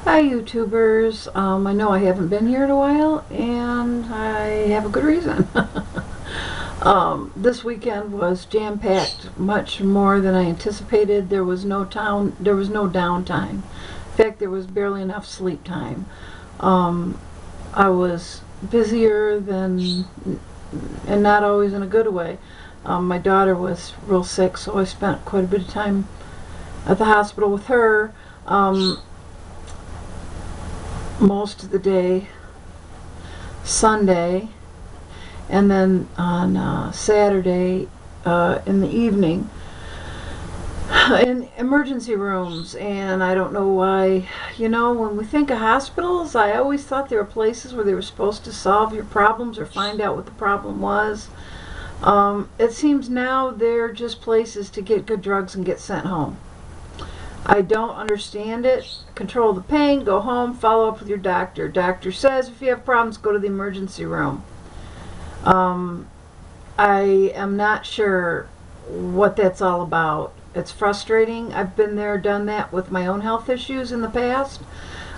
Hi YouTubers, I know I haven't been here in a while and I have a good reason. This weekend was jam-packed, much more than I anticipated. There was no downtime. In fact, there was barely enough sleep time. I was busier than, and not always in a good way. My daughter was real sick, so I spent quite a bit of time at the hospital with her. Most of the day Sunday, and then on Saturday in the evening in emergency rooms. And I don't know why, when we think of hospitals, I always thought they were places where they were supposed to solve your problems or find out what the problem was. It seems now they're just places to get good drugs and get sent home. I don't understand it. Control the pain, go home, follow up with your doctor. Doctor says if you have problems, go to the emergency room. I am not sure what that's all about. It's frustrating. I've been there, done that with my own health issues in the past.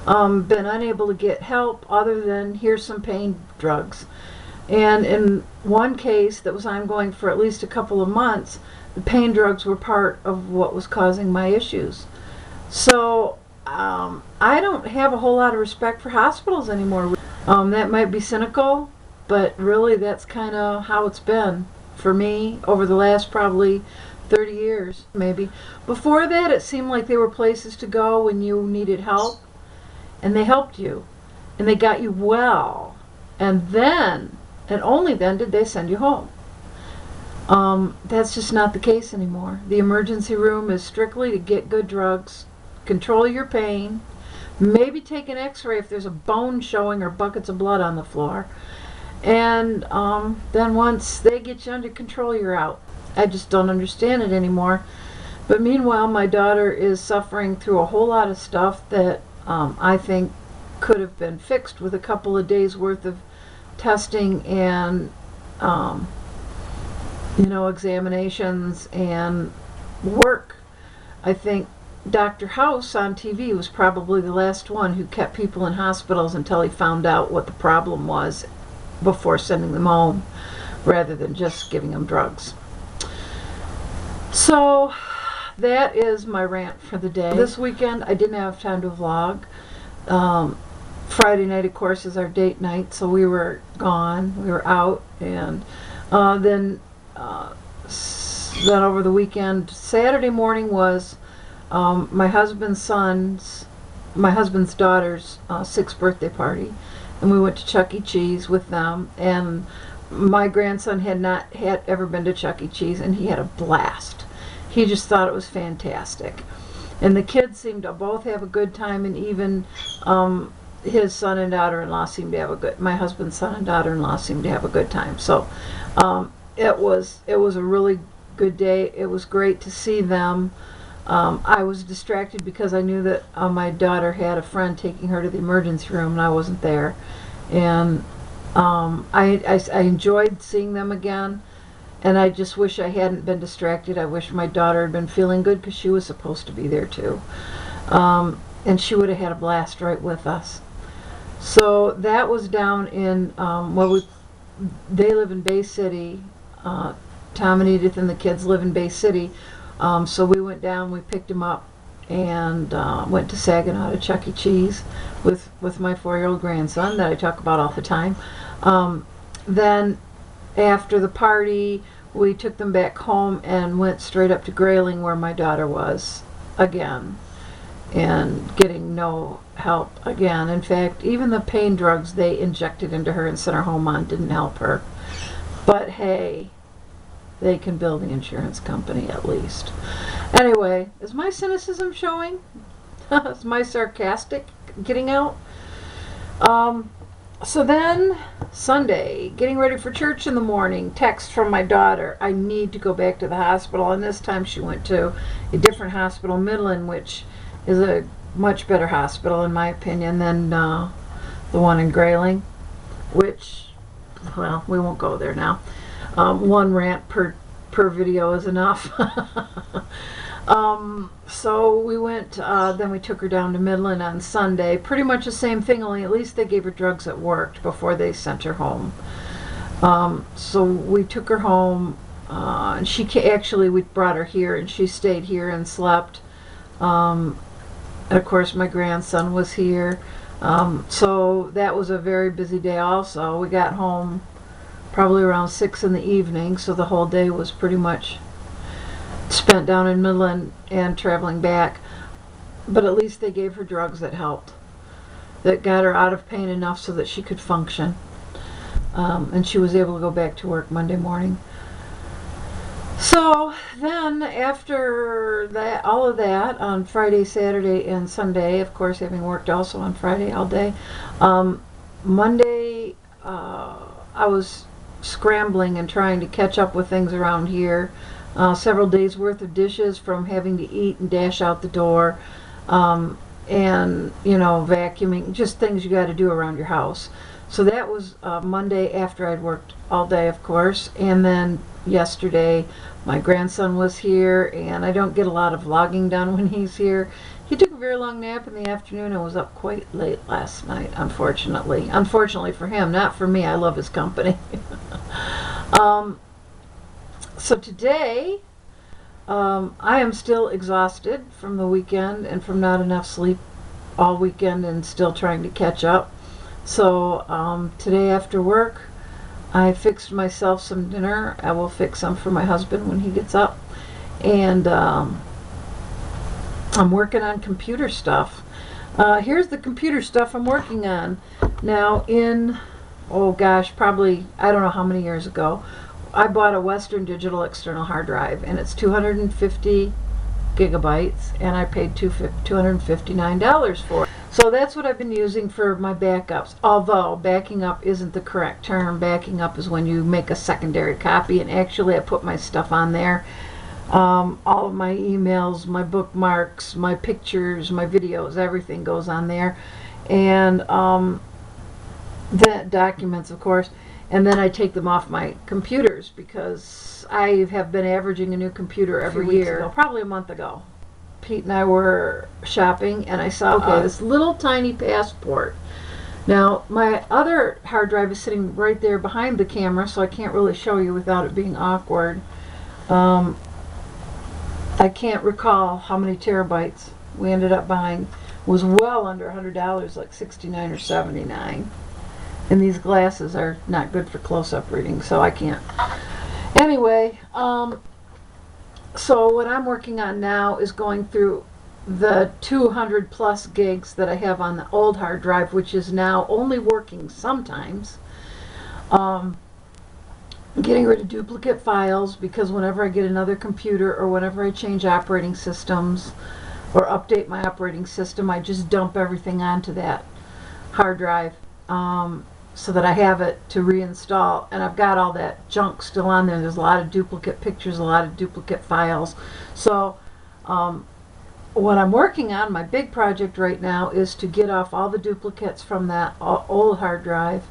Been unable to get help other than here's some pain drugs. And in one case that was ongoing for at least a couple of months, the pain drugs were part of what was causing my issues. So I don't have a whole lot of respect for hospitals anymore. That might be cynical, but really that's kind of how it's been for me over the last probably 30 years, maybe. Before that, it seemed like they were places to go when you needed help, and they helped you, and they got you well, and then, and only then, did they send you home. That's just not the case anymore. The emergency room is strictly to get good drugs, control your pain, maybe take an x-ray if there's a bone showing or buckets of blood on the floor, and then once they get you under control, you're out. I just don't understand it anymore. But meanwhile, my daughter is suffering through a whole lot of stuff that I think could have been fixed with a couple of days worth of testing and examinations and work. I think Dr. House on TV was probably the last one who kept people in hospitals until he found out what the problem was before sending them home, rather than just giving them drugs. So that is my rant for the day. This weekend I didn't have time to vlog. Friday night, of course, is our date night, so we were gone. We were out, and then over the weekend, Saturday morning was my husband's daughter's 6th birthday party, and we went to Chuck E. Cheese with them. And my grandson had not ever been to Chuck E. Cheese, and he had a blast. He just thought it was fantastic, and the kids seemed to both have a good time, and even his son and daughter-in-law seemed to have a good. My husband's son and daughter-in-law seemed to have a good time. So it was a really good day. It was great to see them. I was distracted because I knew that my daughter had a friend taking her to the emergency room, and I wasn't there. And I enjoyed seeing them again, and I just wish I hadn't been distracted. I wish my daughter had been feeling good, because she was supposed to be there too. And she would have had a blast right with us. So that was down in, they live in Bay City. Tom and Edith and the kids live in Bay City. So we went down, we picked him up, and went to Saginaw to Chuck E. Cheese with my 4-year-old grandson that I talk about all the time. Then after the party, we took them back home and went straight up to Grayling, where my daughter was again, and getting no help again. In fact, even the pain drugs they injected into her and sent her home on didn't help her. But hey, they can bill the insurance company at least. Anyway, is my cynicism showing? Is my sarcastic getting out? So then, Sunday, getting ready for church in the morning, text from my daughter, I need to go back to the hospital. And this time she went to a different hospital, Midland, which is a much better hospital in my opinion than the one in Grayling, which, well, we won't go there now. One rant per video is enough. So we went, then we took her down to Midland on Sunday. Pretty much the same thing, only at least they gave her drugs that worked before they sent her home. So we took her home, and actually we brought her here, and she stayed here and slept. And of course my grandson was here. So that was a very busy day also. We got home probably around 6 in the evening, so the whole day was pretty much spent down in Midland and traveling back. But at least they gave her drugs that helped, that got her out of pain enough so that she could function. And she was able to go back to work Monday morning. So then after that, all of that, on Friday, Saturday, and Sunday, of course having worked also on Friday all day, Monday I was scrambling and trying to catch up with things around here. Several days worth of dishes from having to eat and dash out the door, and vacuuming, just things you got to do around your house. So that was Monday after I'd worked all day, of course. And then yesterday my grandson was here, and I don't get a lot of vlogging done when he's here. He took a very long nap in the afternoon and was up quite late last night, unfortunately. Unfortunately for him, not for me. I love his company. So today, I am still exhausted from the weekend and from not enough sleep all weekend and still trying to catch up. So today after work, I fixed myself some dinner. I will fix some for my husband when he gets up. And I'm working on computer stuff. Here's the computer stuff I'm working on. Now oh gosh, probably, I don't know how many years ago, I bought a Western Digital external hard drive, and it's 250 gigabytes, and I paid $259 for it. So that's what I've been using for my backups, although backing up isn't the correct term. Backing up is when you make a secondary copy, and actually I put my stuff on there. All of my emails, my bookmarks, my pictures, my videos, everything goes on there. And the documents, of course. And then I take them off my computers because I have been averaging a new computer every year. Probably a month ago. Pete and I were shopping, and I saw this little tiny passport. Now, my other hard drive is sitting right there behind the camera, so I can't really show you without it being awkward. I can't recall how many terabytes we ended up buying. It was well under $100, like $69 or $79. And these glasses are not good for close-up reading, so I can't. Anyway, so what I'm working on now is going through the 200 plus gigs that I have on the old hard drive, which is now only working sometimes. Getting rid of duplicate files, because whenever I get another computer or whenever I change operating systems or update my operating system, I just dump everything onto that hard drive. So that I have it to reinstall, and I've got all that junk still on there. There's a lot of duplicate pictures, a lot of duplicate files. So what I'm working on, my big project right now, is to get off all the duplicates from that old hard drive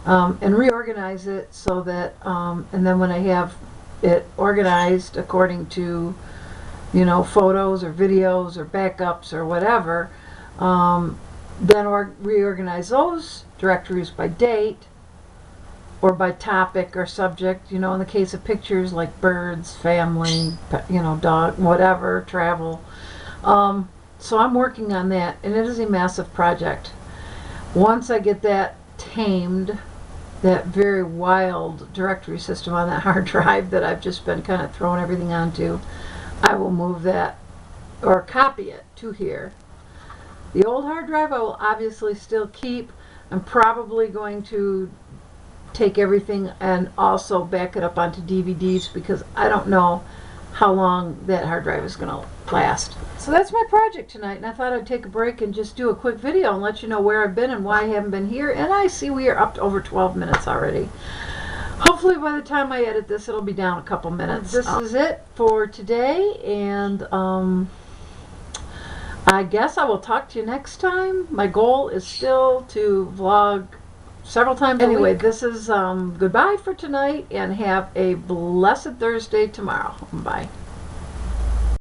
and reorganize it so that and then when I have it organized according to photos or videos or backups or whatever, then reorganize those directories by date or by topic or subject. In the case of pictures, like birds, family, dog, whatever, travel. So I'm working on that, and it is a massive project. Once I get that tamed, that very wild directory system on that hard drive that I've just been kind of throwing everything onto, I will move that or copy it to here. The old hard drive I will obviously still keep. I'm probably going to take everything and also back it up onto DVDs, because I don't know how long that hard drive is going to last. So that's my project tonight, and I thought I'd take a break and just do a quick video and let you know where I've been and why I haven't been here. And I see we are up to over 12 minutes already. Hopefully by the time I edit this, it'll be down a couple minutes. This is it for today, and I guess I will talk to you next time. My goal is still to vlog several times a week. Anyway, this is goodbye for tonight, and have a blessed Thursday tomorrow. Bye.